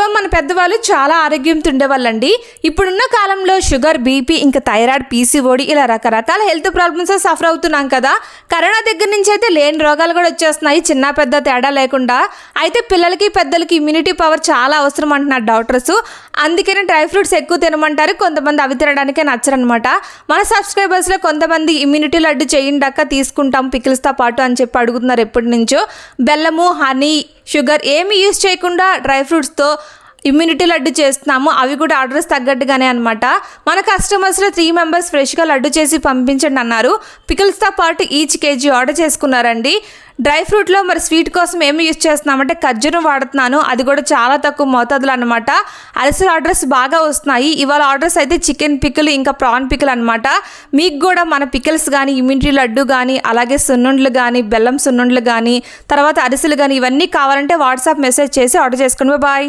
పూర్వం మన పెద్దవాళ్ళు చాలా ఆరోగ్యంతో ఉండేవాళ్ళండి. ఇప్పుడున్న కాలంలో షుగర్, బీపీ, ఇంకా థైరాయిడ్, పీసీఓడి ఇలా రకరకాల హెల్త్ ప్రాబ్లమ్స్ సఫర్ అవుతున్నాం కదా. కరోనా దగ్గర నుంచి అయితే లేని రోగాలు కూడా వచ్చేస్తున్నాయి, చిన్న పెద్ద తేడా లేకుండా. అయితే పిల్లలకి పెద్దలకి ఇమ్యూనిటీ పవర్ చాలా అవసరం అంటున్నారు డాక్టర్స్. అందుకనే డ్రై ఫ్రూట్స్ ఎక్కువ తినమంటారు. కొంతమంది అవి తినడానికే నచ్చరనమాట. మన సబ్స్క్రైబర్స్లో కొంతమంది ఇమ్యూనిటీ లడ్డు చేయండి అక్క, తీసుకుంటాం పికిల్స్తో పాటు అని చెప్పి అడుగుతున్నారు ఎప్పటి నుంచో. బెల్లము, హనీ, షుగర్ ఏమి యూజ్ చేయకుండా డ్రై ఫ్రూట్స్తో ఇమ్యూనిటీ లడ్డు చేస్తున్నాము. అవి కూడా ఆర్డర్స్ తగ్గట్టుగానే అనమాట. మన కస్టమర్స్లో 3 మెంబర్స్ ఫ్రెష్గా లడ్డు చేసి పంపించండి అన్నారు. పికిల్స్తో పాటు ఈచ్ కేజీ ఆర్డర్ చేసుకున్నారండి. డ్రై ఫ్రూట్లో మరి స్వీట్ కోసం ఏమి యూజ్ చేస్తున్నామంటే ఖర్జూరం వాడుతున్నాను. అది కూడా చాలా తక్కువ మోతాదులు అనమాట. అరిసెల ఆర్డర్స్ బాగా వస్తున్నాయి. ఇవాళ ఆర్డర్స్ అయితే చికెన్ పికిల్, ఇంకా ప్రాన్ పికిల్ అనమాట. మీకు కూడా మన పికిల్స్ కానీ, ఇమ్యూనిటీ లడ్డు కానీ, అలాగే సున్నుండ్లు కానీ, బెల్లం సున్నుండ్లు కానీ, తర్వాత అరిసెలు కానీ ఇవన్నీ కావాలంటే వాట్సాప్ మెసేజ్ చేసి ఆర్డర్ చేసుకోండి. బాయ్.